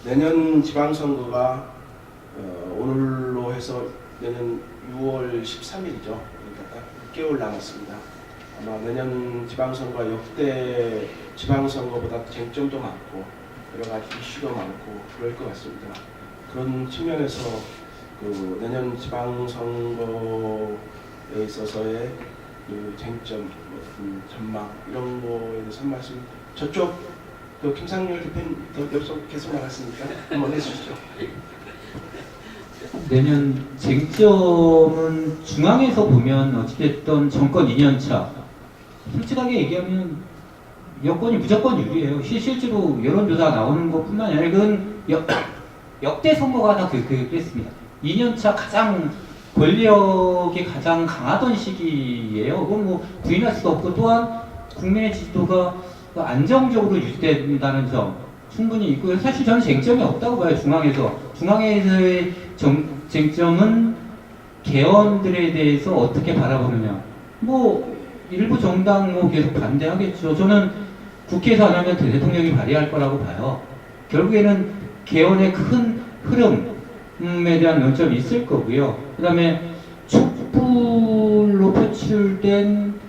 내년 지방선거가 오늘로 해서 내년 6월 13일이죠. 그러니까 딱 6개월 남았습니다. 아마 내년 지방선거가 역대 지방선거보다 쟁점도 많고 여러 가지 이슈도 많고 그럴 것 같습니다. 그런 측면에서 그 내년 지방선거에 있어서의 그 쟁점, 전망 이런 거에 대해서 한 말씀 저쪽 그 김상률 대표님 여기서 계속 나갔으니까 한번 해주시죠. 내년 쟁점은 중앙에서 보면 어찌됐든 정권 2년차 솔직하게 얘기하면 여권이 무조건 유리해요. 실제로 여론조사 나오는 것뿐만 아니라 그건 역대 선거가 다 그랬습니다. 2년차 가장 권력이 가장 강하던 시기예요. 그건 뭐 부인할 수도 없고 또한 국내 지도가 안정적으로 유지된다는 점 충분히 있고요. 사실 저는 쟁점이 없다고 봐요. 중앙에서의 쟁점은 개헌들에 대해서 어떻게 바라보느냐. 뭐 일부 정당 뭐 계속 반대하겠죠. 저는 국회에서 안 하면 대통령이 발의할 거라고 봐요. 결국에는 개헌의 큰 흐름에 대한 논점이 있을 거고요. 그 다음에 촛불로 표출된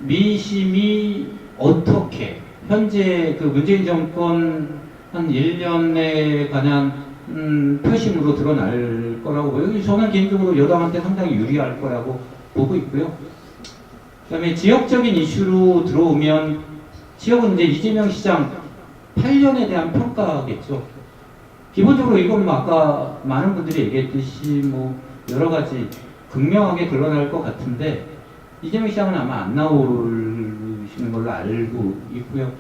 민심이 어떻게 현재 그 문재인 정권 한 1년에 관한 표심으로 드러날 거라고 보여요. 저는 개인적으로 여당한테 상당히 유리할 거라고 보고 있고요. 그 다음에 지역적인 이슈로 들어오면 지역은 이제 이재명 시장 8년에 대한 평가겠죠. 기본적으로 이건 뭐 아까 많은 분들이 얘기했듯이 뭐 여러 가지 극명하게 드러날 것 같은데 이재명 시장은 아마 안 나오시는 걸로 알고 있고요.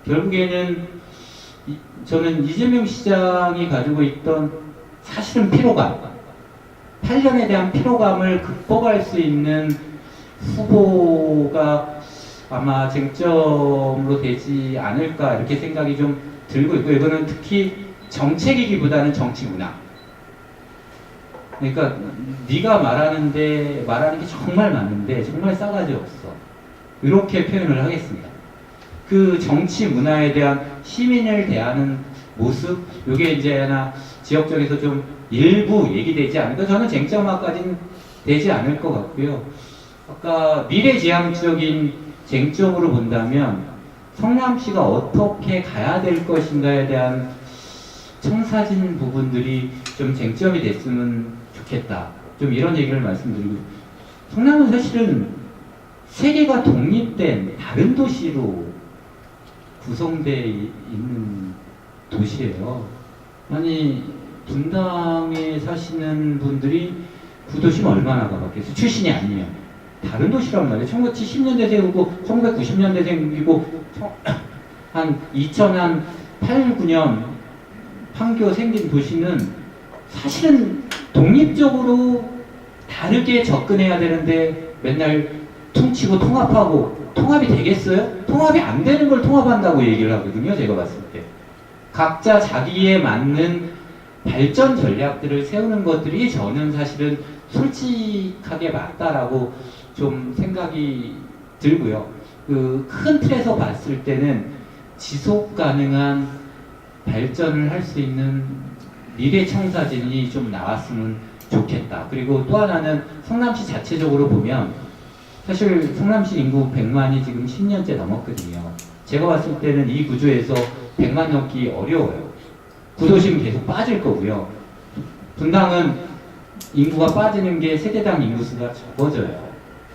결국에는 저는 이재명 시장이 가지고 있던 사실은 피로감, 8년에 대한 피로감을 극복할 수 있는 후보가 아마 쟁점으로 되지 않을까 이렇게 생각이 좀 들고 있고 이거는 특히 정책이기보다는 정치 문화. 그러니까 네가 말하는 게 정말 많은데 정말 싸가지 없어. 이렇게 표현을 하겠습니다. 그 정치 문화에 대한 시민을 대하는 모습, 이게 이제 하나 지역적에서 좀 일부 얘기되지 않을까. 저는 쟁점화까지는 되지 않을 것 같고요. 아까 미래지향적인 쟁점으로 본다면 성남시가 어떻게 가야 될 것인가에 대한 청사진 부분들이 좀 쟁점이 됐으면 좋겠다. 좀 이런 얘기를 말씀드리고, 성남은 사실은 세 개가 독립된 다른 도시로 구성되어 있는 도시예요. 아니 분당에 사시는 분들이 구도심 얼마나 가봤겠어요? 출신이 아니면 다른 도시란 말이에요. 1970년대생이고 1990년대생이고 한 2008, 9년 판교 생긴 도시는 사실은 독립적으로 다르게 접근해야 되는데 맨날 퉁치고 통합하고 통합이 되겠어요? 통합이 안 되는 걸 통합한다고 얘기를 하거든요. 제가 봤을 때. 각자 자기에 맞는 발전 전략들을 세우는 것들이 저는 사실은 솔직하게 맞다라고 좀 생각이 들고요. 그 큰 틀에서 봤을 때는 지속 가능한 발전을 할 수 있는 미래 청사진이 좀 나왔으면 좋겠다. 그리고 또 하나는 성남시 자체적으로 보면 사실 성남시 인구 100만이 지금 10년째 넘었거든요. 제가 봤을 때는 이 구조에서 100만 넘기 어려워요. 구도심은 계속 빠질 거고요. 분당은 인구가 빠지는 게 세대당 인구수가 적어져요.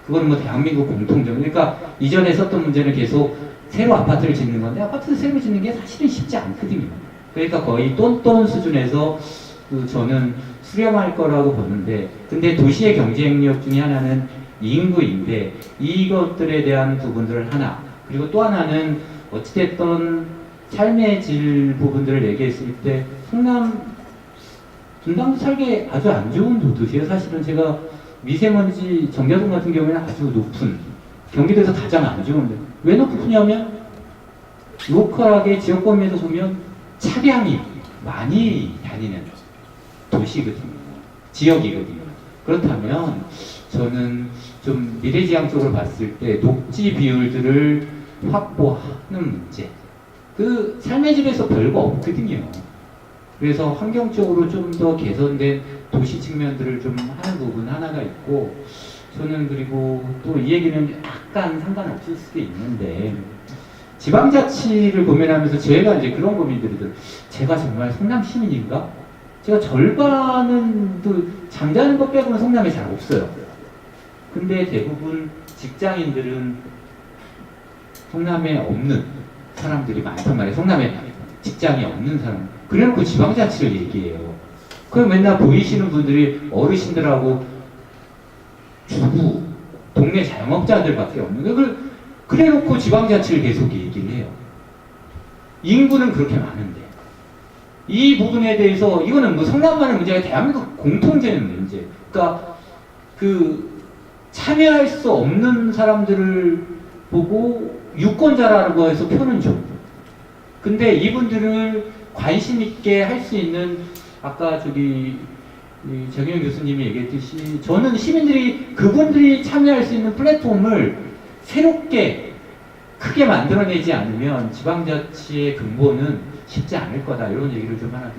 그건 뭐 대한민국 공통점. 그러니까 이전에 썼던 문제는 계속 새로 아파트를 짓는 건데 아파트를 새로 짓는 게 사실은 쉽지 않거든요. 그러니까 거의 똔똔 수준에서 저는 수렴할 거라고 보는데, 근데 도시의 경쟁력 중에 하나는 인구인데 이것들에 대한 부분들을 하나, 그리고 또 하나는 어찌됐든 삶의 질 부분들을 얘기했을 때 분당도 살기 아주 안 좋은 도시예요. 사실은 제가 미세먼지 정자동 같은 경우에는 아주 높은, 경기도에서 가장 안 좋은데 왜 높으냐면 로컬하게 지역권에서 보면 차량이 많이 다니는 도시거든요. 지역이거든요. 그렇다면 저는 좀 미래지향적으로 봤을 때 녹지 비율들을 확보하는 문제, 그 삶의 질에서 별거 없거든요. 그래서 환경적으로 좀 더 개선된 도시 측면들을 좀 하는 부분 하나가 있고, 저는 그리고 또 이 얘기는 약간 상관없을 수도 있는데, 지방자치를 고민하면서 제가 이제 그런 고민들이 들어요. 제가 정말 성남 시민인가? 제가 절반은 또 잠자는 것 빼고는 성남에 잘 없어요. 근데 대부분 직장인들은 성남에 없는 사람들이 많단 말이에요. 성남에 직장이 없는 사람. 그래놓고 지방자치를 얘기해요. 그럼 맨날 보이시는 분들이 어르신들하고 주부, 동네 자영업자들밖에 없는 거예요. 그래놓고 지방자치를 계속 얘기를 해요. 인구는 그렇게 많은데. 이 부분에 대해서 이거는 뭐 성남만의 문제가 대한민국 공통되는 문제. 그러니까 그 참여할 수 없는 사람들을 보고 유권자라고 해서 표는 줘. 근데 이분들을 관심 있게 할 수 있는, 아까 저기 정영 교수님이 얘기했듯이, 저는 시민들이 그분들이 참여할 수 있는 플랫폼을 새롭게 크게 만들어내지 않으면 지방자치의 근본은 쉽지 않을 거다, 이런 얘기를 좀 하나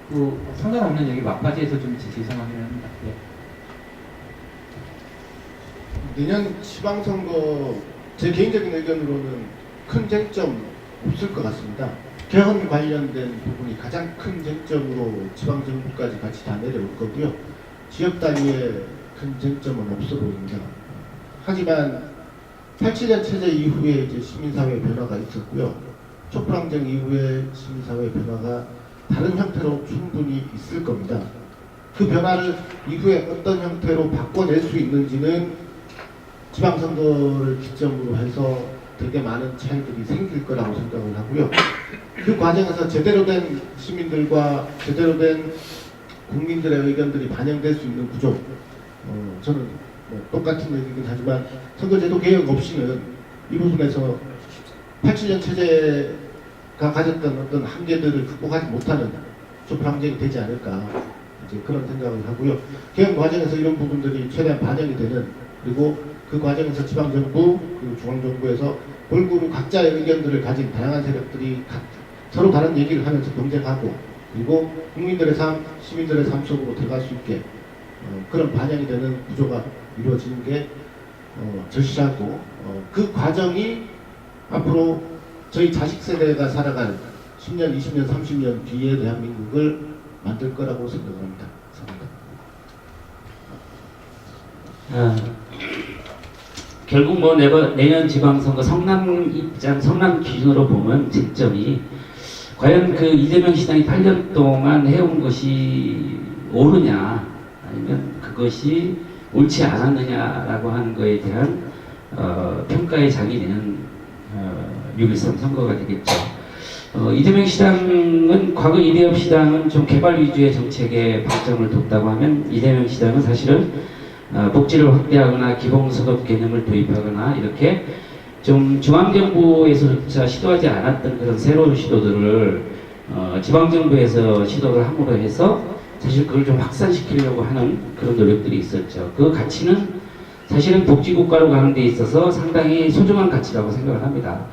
그 상관없는 얘기 막바지에서 좀 지지성하긴 합니다. 네. 내년 지방선거 제 개인적인 의견으로는 큰 쟁점 없을 것 같습니다. 개헌 관련된 부분이 가장 큰 쟁점으로 지방정부까지 같이 다 내려올 거고요. 지역 단위의 큰 쟁점은 없어 보입니다. 하지만 87년 체제 이후에 이제 시민사회 변화가 있었고요. 촛불항쟁 이후에 시민사회 변화가 다른 형태로 충분히 있을 겁니다. 그 변화를 이후에 어떤 형태로 바꿔낼 수 있는지는 지방선거를 기점으로 해서 되게 많은 차이들이 생길 거라고 생각을 하고요. 그 과정에서 제대로 된 시민들과 제대로 된 국민들의 의견들이 반영될 수 있는 구조, 저는 뭐 똑같은 얘기긴 하지만 선거제도 개혁 없이는 이 부분에서 87년 체제가 가졌던 어떤 한계들을 극복하지 못하는 촛불항쟁이 되지 않을까, 이제 그런 생각을 하고요. 개혁 과정에서 이런 부분들이 최대한 반영이 되는, 그리고 그 과정에서 지방정부, 그리고 중앙정부에서 골고루 각자의 의견들을 가진 다양한 세력들이 서로 다른 얘기를 하면서 경쟁하고, 그리고 국민들의 삶, 시민들의 삶 속으로 들어갈 수 있게 그런 반영이 되는 구조가 이루어지는 게 절실하고, 그 과정이 앞으로 저희 자식 세대가 살아갈 10년, 20년, 30년 뒤에 대한민국을 만들 거라고 생각합니다. 결국 뭐 내년 지방선거 성남 입장, 성남 기준으로 보면 쟁점이 과연 그 이재명 시장이 8년 동안 해온 것이 옳으냐, 아니면 그것이 옳지 않았느냐라고 하는 거에 대한 평가의 장이 되는 6.13 선거가 되겠죠. 이재명 시장은, 과거 이대엽 시장은 좀 개발 위주의 정책에 방점을 뒀다고 하면, 이재명 시장은 사실은 복지를 확대하거나 기본소득 개념을 도입하거나 이렇게 좀 중앙정부에서조차 시도하지 않았던 그런 새로운 시도들을 지방정부에서 시도를 함으로 해서 사실 그걸 좀 확산시키려고 하는 그런 노력들이 있었죠. 그 가치는 사실은 복지국가로 가는 데 있어서 상당히 소중한 가치라고 생각을 합니다.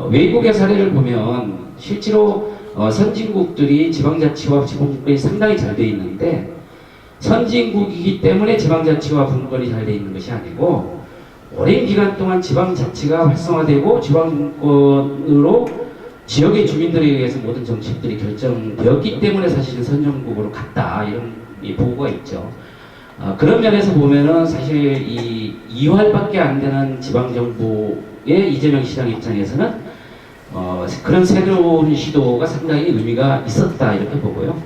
외국의 사례를 보면 실제로 선진국들이 지방자치와 지방분권이 상당히 잘 돼 있는데, 선진국이기 때문에 지방자치와 분권이 잘 돼 있는 것이 아니고, 오랜 기간 동안 지방자치가 활성화되고 지방분권으로 지역의 주민들에 의해서 모든 정책들이 결정되었기 때문에 사실은 선진국으로 갔다, 이런 보고가 있죠. 그런 면에서 보면은 사실 이 2활밖에 안 되는 지방정부의 이재명 시장 입장에서는 그런 새로운 시도가 상당히 의미가 있었다, 이렇게 보고요.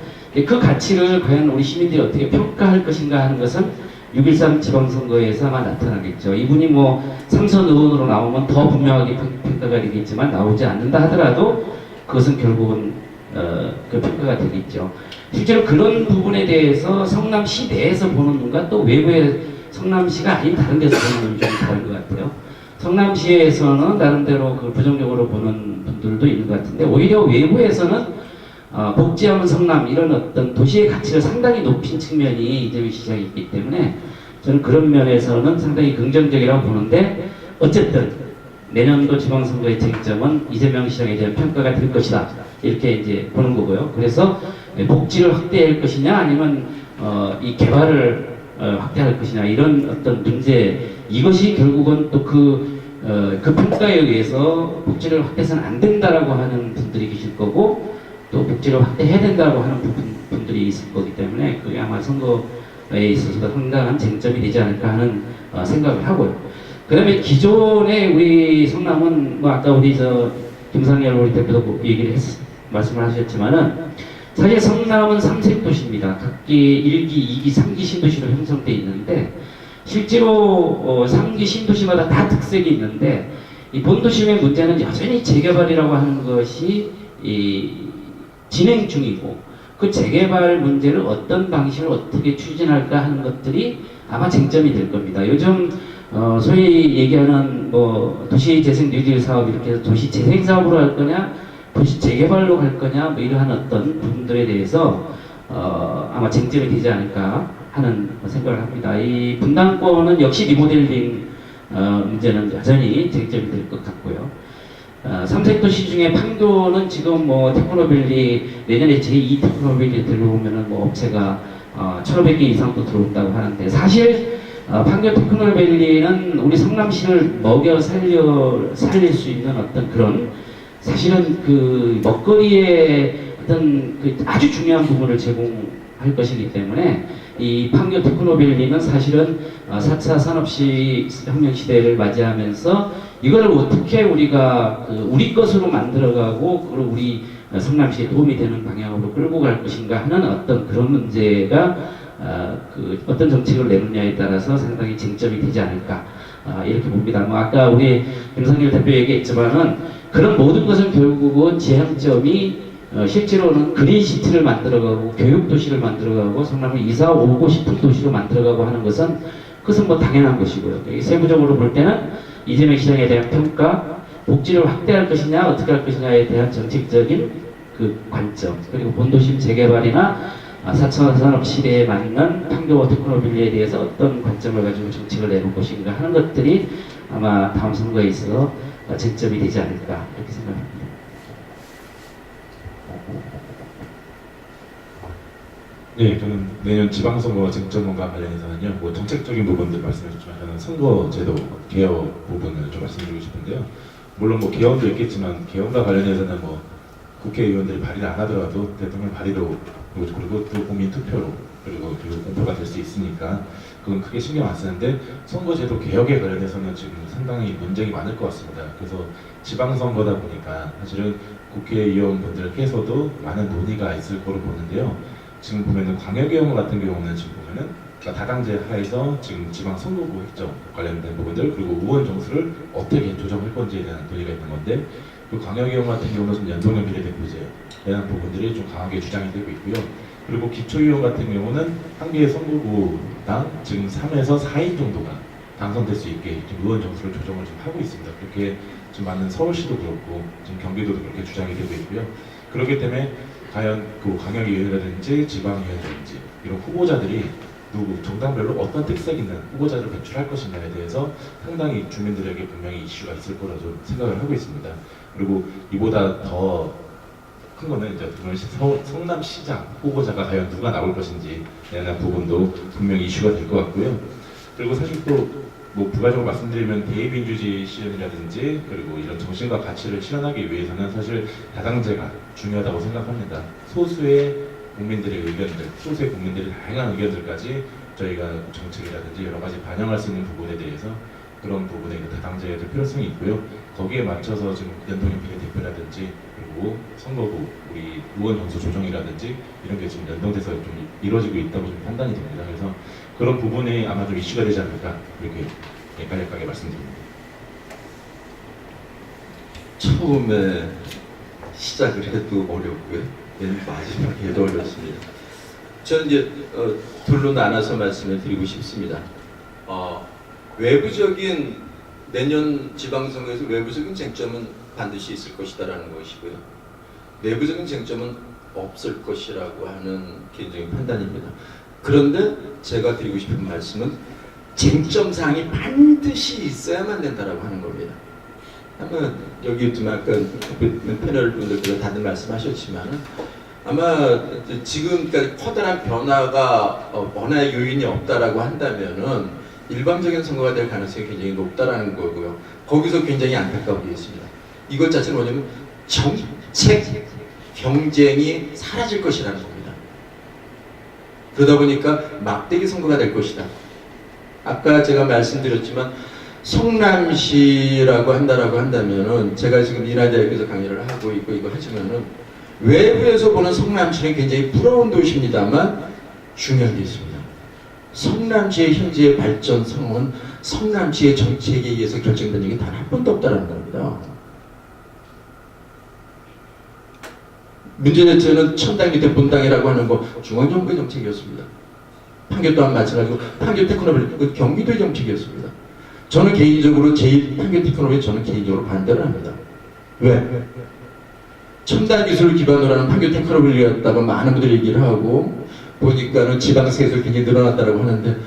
그 가치를 과연 우리 시민들이 어떻게 평가할 것인가 하는 것은 6.13 지방선거에서만 나타나겠죠. 이분이 뭐 삼선 의원으로 나오면 더 분명하게 평가가 되겠지만, 나오지 않는다 하더라도 그것은 결국은 그 평가가 되겠죠. 실제로 그런 부분에 대해서 성남시 내에서 보는 눈과 또 외부의 성남시가 아닌 다른 데서 보는 눈이 좀 다른 것 같아요. 성남시에서는 나름대로 그 부정적으로 보는 분들도 있는 것 같은데, 오히려 외부에서는 복지하면 성남, 이런 어떤 도시의 가치를 상당히 높인 측면이 이재명 시장이 있기 때문에 저는 그런 면에서는 상당히 긍정적이라고 보는데, 어쨌든 내년도 지방선거의 쟁점은 이재명 시장에 대한 평가가 될 것이다. 이렇게 이제 보는 거고요. 그래서 복지를 확대할 것이냐 아니면 이 개발을 확대할 것이냐 이런 어떤 문제 이것이 결국은 또 그 평가에 의해서 복지를 확대해서는 안 된다라고 하는 분들이 계실 거고 또 복지를 확대해야 된다고 하는 분들이 있을 거기 때문에 그게 아마 선거에 있어서 상당한 쟁점이 되지 않을까 하는 생각을 하고요. 그 다음에 기존에 우리 성남은 뭐 아까 우리 김상열 우리 대표도 말씀을 하셨지만은 사실 성남은 3색 도시입니다. 각기 1기, 2기, 3기 신도시로 형성되어 있는데 실제로 3기 신도시마다 다 특색이 있는데 이 본도심의 문제는 여전히 재개발이라고 하는 것이 진행 중이고 그 재개발 문제를 어떤 방식으로 어떻게 추진할까 하는 것들이 아마 쟁점이 될 겁니다. 요즘 소위 얘기하는 뭐 도시재생 뉴딜 사업 이렇게 해서 도시재생 사업으로 할 거냐 도시 재개발로 갈 거냐 뭐 이러한 어떤 부분들에 대해서 아마 쟁점이 되지 않을까 하는 생각을 합니다. 이 분당권은 역시 리모델링 문제는 여전히 쟁점이 될 것 같고요. 3색 도시 중에 판교는 지금 뭐 테크노밸리 내년에 제2 테크노밸리 들어오면은 뭐 업체가 1,500개 이상도 들어온다고 하는데 사실 판교 테크노밸리는 우리 성남시를 먹여 살릴 수 있는 어떤 그런 사실은 그 먹거리의 어떤 그 아주 중요한 부분을 제공할 것이기 때문에 이 판교 테크노밸리는 사실은 4차 산업혁명 시대를 맞이하면서 이거를 어떻게 우리가 우리 것으로 만들어가고 그걸 우리 성남시에 도움이 되는 방향으로 끌고 갈 것인가 하는 어떤 그런 문제가 어떤 정책을 내느냐에 따라서 상당히 쟁점이 되지 않을까 이렇게 봅니다. 뭐 아까 우리 김성일 대표 얘기했지만은 그런 모든 것은 결국은 지향점이 실제로는 그린시티를 만들어가고 교육도시를 만들어가고 성남을 이사 오고 싶은 도시로 만들어가고 하는 것은 그것은 뭐 당연한 것이고요. 세부적으로 볼 때는 이재명 시장에 대한 평가, 복지를 확대할 것이냐 어떻게 할 것이냐에 대한 정책적인 그 관점 그리고 본도심 재개발이나 4차 산업 시대에 맞는 판교 테크노밸리에 대해서 어떤 관점을 가지고 정책을 내놓을 것인가 하는 것들이 아마 다음 선거에 있어서 쟁점이 되지 않을까 이렇게 생각합니다. 네, 저는 내년 지방선거 쟁점과 관련해서는요, 뭐 정책적인 부분들 말씀하셨지만 저는 선거제도 개혁 부분을 좀 말씀드리고 싶은데요. 물론 뭐 개헌도 있겠지만 개헌과 관련해서는 뭐 국회의원들이 발의를 안 하더라도 대통령 발의로 그리고 또 국민 투표로 그리고 공표가 될 수 있으니까 그건 크게 신경 안 쓰는데 선거제도 개혁에 관련해서는 지금 상당히 논쟁이 많을 것 같습니다. 그래서 지방선거다 보니까 사실은 국회의원분들께서도 많은 논의가 있을 거로 보는데요. 지금 보면은 광역의원 같은 경우는 지금 보면은 다당제 하에서 지금 지방선거구 획정 관련된 부분들 그리고 의원 정수를 어떻게 조정할 건지에 대한 논의가 있는 건데 그 광역의원 같은 경우는 좀 연동형 비례대표제에 대한 부분들이 좀 강하게 주장이 되고 있고요. 그리고 기초의원 같은 경우는 한 개의 선거구당 지금 3에서 4인 정도가 당선될 수 있게 지금 의원 정수를 조정을 좀 하고 있습니다. 그렇게 좀 많은 서울시도 그렇고 지금 경기도도 그렇게 주장이 되고 있고요. 그렇기 때문에 과연 그 광역의원이라든지 지방의원이라든지 이런 후보자들이 누구 정당별로 어떤 특색 있는 후보자를 배출할 것인가에 대해서 상당히 주민들에게 분명히 이슈가 있을 거라 좀 생각을 하고 있습니다. 그리고 이보다 더 큰 거는 이제 성남시장 후보자가 과연 누가 나올 것인지에 대한 부분도 분명히 이슈가 될 것 같고요. 그리고 사실 또 뭐 부가적으로 말씀드리면 대의민주주의 실현이라든지 그리고 이런 정신과 가치를 실현하기 위해서는 사실 다당제가 중요하다고 생각합니다. 소수의 국민들의 의견들, 소수의 국민들의 다양한 의견들까지 저희가 정책이라든지 여러 가지 반영할 수 있는 부분에 대해서 그런 부분에 다당제의 필요성이 있고요. 거기에 맞춰서 지금 연동형 비례대표라든지 그리고 선거구 우리 의원 정수 조정이라든지 이런 게 지금 연동돼서 좀 이루어지고 있다고 좀 판단이 됩니다. 그래서 그런 부분에 아마 좀 이슈가 되지 않을까 이렇게 간략하게 말씀드립니다. 처음에 시작을 해도 어렵고요. 맨 마지막에 해도 어렵습니다. 저는 이제 둘로 나눠서 말씀을 드리고 싶습니다. 외부적인 내년 지방선거에서 외부적인 쟁점은 반드시 있을 것이다라는 것이고요. 내부적인 쟁점은 없을 것이라고 하는 개인적인 판단입니다. 그런데 제가 드리고 싶은 말씀은 쟁점 사항이 반드시 있어야만 된다라고 하는 겁니다. 아마 여기 좀 아까 패널 분들께서 다들 말씀하셨지만 아마 지금까지 커다란 변화가 변화의 요인이 없다라고 한다면은 일방적인 선거가 될 가능성이 굉장히 높다라는 거고요. 거기서 굉장히 안타까운 게 있습니다. 이것 자체는 뭐냐면 정책 경쟁이 사라질 것이라는 겁니다. 그러다 보니까 막대기 선거가 될 것이다. 아까 제가 말씀드렸지만 성남시라고 한다면은 제가 지금 인하대학에서 강의를 하고 있고 이거 하지만은 외부에서 보는 성남시는 굉장히 부러운 도시입니다만 중요한 게 있습니다. 성남시의 현재의 발전성은 성남시의 정책에 의해서 결정된 적이 단 한 번도 없다는 겁니다. 문재인 대통령은 천당 밑에 분당이라고 하는 거 중앙정부의 정책이었습니다. 판교 또한 마찬가지고 판교 테크노밸리 경기도의 정책이었습니다. 저는 개인적으로 판교 테크노밸리 저는 개인적으로 반대를 합니다. 왜? 첨단 기술을 기반으로 하는 판교 테크노밸리였다고 많은 분들이 얘기를 하고 보니까는 지방세에서 굉장히 늘어났다고 하는데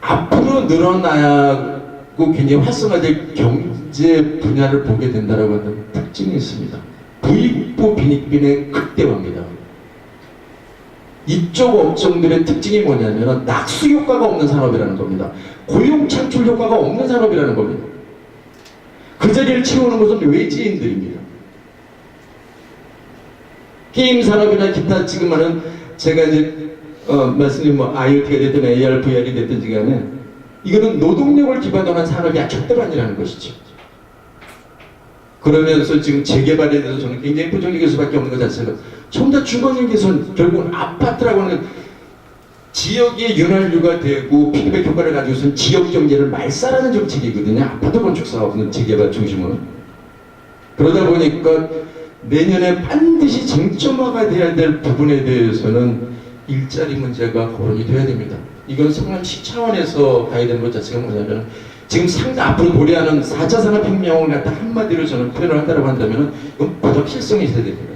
앞으로 늘어나고 굉장히 활성화될 경제 분야를 보게 된다고 하는 특징이 있습니다. 부익부 빈익빈의 극대화입니다. 이쪽 업종들의 특징이 뭐냐면 낙수 효과가 없는 산업이라는 겁니다. 고용 창출 효과가 없는 산업이라는 겁니다. 그 자리를 채우는 것은 외지인들입니다. 게임 산업이나 기타 지금 하는 제가 이제 말씀드린 뭐 IoT가 됐든 AR, VR이 됐든지 간에 이거는 노동력을 기반으로 한 산업이 절대로 아니라는 것이죠. 그러면서 지금 재개발에 대해서 저는 굉장히 부정적일 수밖에 없는 것 자체가 전부 다 주거용 개선, 결국은 아파트라고 하는 지역의 윤활유가 되고 피드백 효과를 가지고선 지역 경제를 말살하는 정책이거든요. 아파트 건축 사업은 재개발 중심으로. 그러다 보니까 내년에 반드시 쟁점화가 돼야 될 부분에 대해서는 일자리 문제가 거론이 돼야 됩니다. 이건 성남시 차원에서 가야 되는 것 자체가 뭐냐면 지금 앞으로 고려하는 4차 산업혁명을 갖다 한마디로 저는 표현을 한다고 한다면 이건 불확실성이 있어야 됩니다.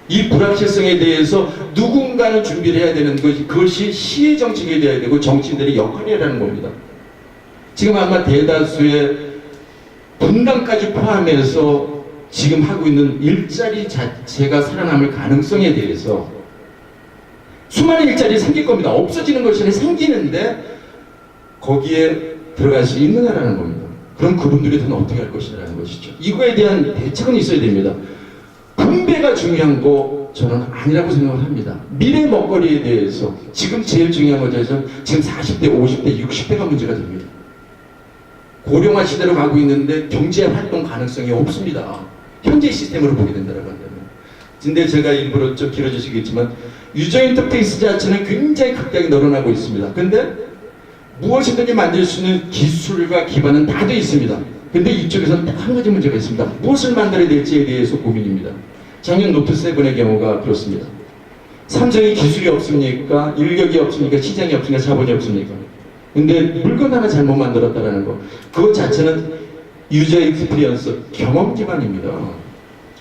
이 불확실성에 대해서 누군가는 준비를 해야 되는 그것이 시의 정책이 돼야 되고 정치인들의 역할이라는 겁니다. 지금 아마 대다수의 분당까지 포함해서 지금 하고 있는 일자리 자체가 살아남을 가능성에 대해서 수많은 일자리 생길 겁니다. 없어지는 것이 아니라 생기는데 거기에 들어갈 수 있느냐라는 겁니다. 그럼 그분들이 더 어떻게 할 것이라는 것이죠. 이거에 대한 대책은 있어야 됩니다. 분배가 중요한 거 저는 아니라고 생각을 합니다. 미래 먹거리에 대해서 지금 제일 중요한 것은 지금 40대, 50대, 60대가 문제가 됩니다. 고령화 시대로 가고 있는데 경제 활동 가능성이 없습니다. 현재 시스템으로 보게 된다고 한다면. 근데 제가 일부러 좀 길어지시겠지만 유저 인터페이스 자체는 굉장히 극단히 늘어나고 있습니다. 근데 무엇이든지 만들 수 있는 기술과 기반은 다 되어 있습니다. 근데 이쪽에서는 딱 한 가지 문제가 있습니다. 무엇을 만들어야 될지에 대해서 고민입니다. 작년 노트7의 경우가 그렇습니다. 삼성이 기술이 없습니까? 인력이 없습니까? 시장이 없습니까? 자본이 없습니까? 근데 물건 하나 잘못 만들었다는 거. 그것 자체는 유저 익스피리언스, 경험 기반입니다.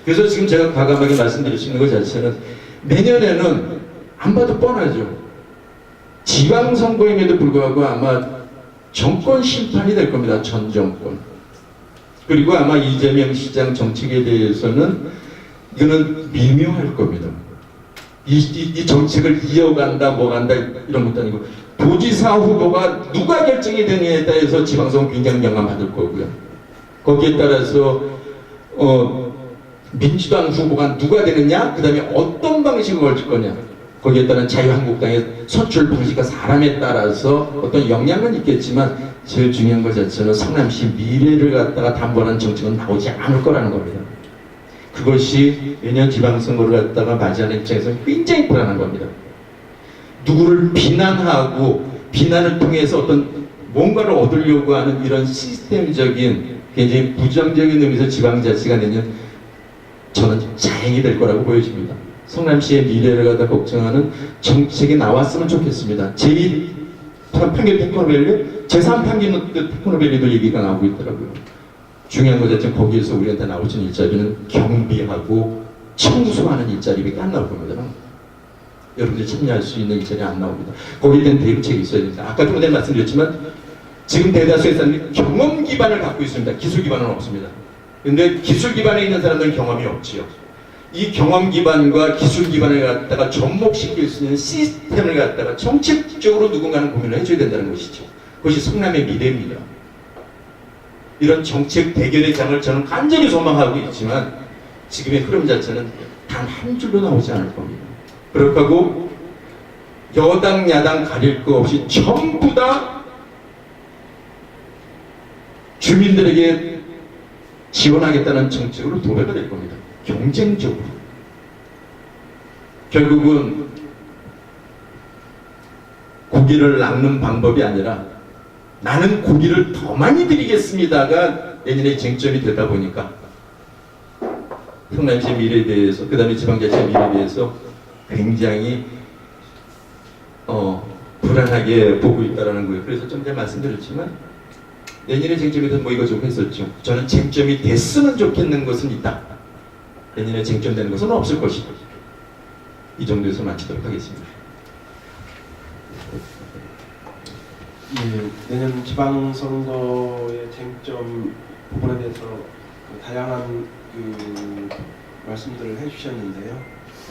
그래서 지금 제가 과감하게 말씀드릴 수 있는 것 자체는 내년에는 안 봐도 뻔하죠. 지방선거임에도 불구하고 아마 정권 심판이 될 겁니다. 전 정권. 그리고 아마 이재명 시장 정책에 대해서는 이거는 미묘할 겁니다. 이 정책을 이어간다, 뭐 간다 이런 것도 아니고 도지사 후보가 누가 결정이 되느냐에 따라서 지방선거 굉장히 영향받을 거고요. 거기에 따라서 민주당 후보가 누가 되느냐, 그 다음에 어떤 방식으로 걸칠 거냐, 거기에 따른 자유한국당의 선출 방식과 사람에 따라서 어떤 영향은 있겠지만 제일 중요한 것 자체는 성남시 미래를 갖다가 담보하는 정책은 나오지 않을 거라는 겁니다. 그것이 내년 지방선거를 갖다가 맞이하는 입장에서는 굉장히 불안한 겁니다. 누구를 비난하고 비난을 통해서 어떤 뭔가를 얻으려고 하는 이런 시스템적인 굉장히 부정적인 의미에서 지방자치가 내년 저는 자행이 될 거라고 보여집니다. 성남시의 미래를 갖다 걱정하는 정책이 나왔으면 좋겠습니다. 제2 판교 테크노밸리, 제3판교 테크노밸리도 얘기가 나오고 있더라고요. 중요한 것 자체는 거기에서 우리한테 나오는 일자리는 경비하고 청소하는 일자리밖에 안 나올 겁니다. 여러분들이 참여할 수 있는 일자리 안 나옵니다. 거기에 대한 대응책이 있어야 됩니다. 아까 좀 전에 말씀드렸지만 지금 대다수의 사람들이 경험 기반을 갖고 있습니다. 기술 기반은 없습니다. 근데 기술 기반에 있는 사람들은 경험이 없지요. 이 경험 기반과 기술 기반을 갖다가 접목시킬 수 있는 시스템을 갖다가 정책적으로 누군가는 고민을 해줘야 된다는 것이죠. 그것이 성남의 미래입니다. 이런 정책 대결의 장을 저는 간절히 소망하고 있지만 지금의 흐름 자체는 단 한 줄로 나오지 않을 겁니다. 그렇다고 여당 야당 가릴 거 없이 전부 다 주민들에게 지원하겠다는 정책으로 도배가 될 겁니다. 경쟁적으로. 결국은 고기를 낚는 방법이 아니라 나는 고기를 더 많이 드리겠습니다가 내년에 쟁점이 되다 보니까 성남시의 미래에 대해서, 그 다음에 지방자치의 미래에 대해서 굉장히 불안하게 보고 있다는 거예요. 그래서 좀 전에 말씀드렸지만 내년에 쟁점에 대해서 뭐 이거저거 했었죠. 저는 쟁점이 됐으면 좋겠는 것은 있다. 내년에 쟁점되는 것은 없을 것이다. 이 정도에서 마치도록 하겠습니다. 예, 내년 지방선거의 쟁점 부분에 대해서 다양한 말씀들을 해주셨는데요.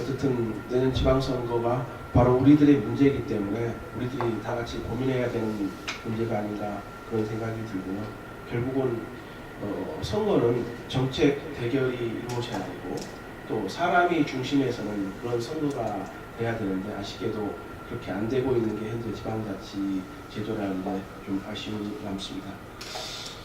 어쨌든 내년 지방선거가 바로 우리들의 문제이기 때문에 우리들이 다 같이 고민해야 되는 문제가 아닌가 그런 생각이 들고요. 결국은 선거는 정책 대결이 이루어져야 되고 또 사람이 중심에서는 그런 선거가 돼야 되는데 아쉽게도 그렇게 안 되고 있는 게 현재 지방자치 제도라는 데 좀 아쉬움이 남습니다.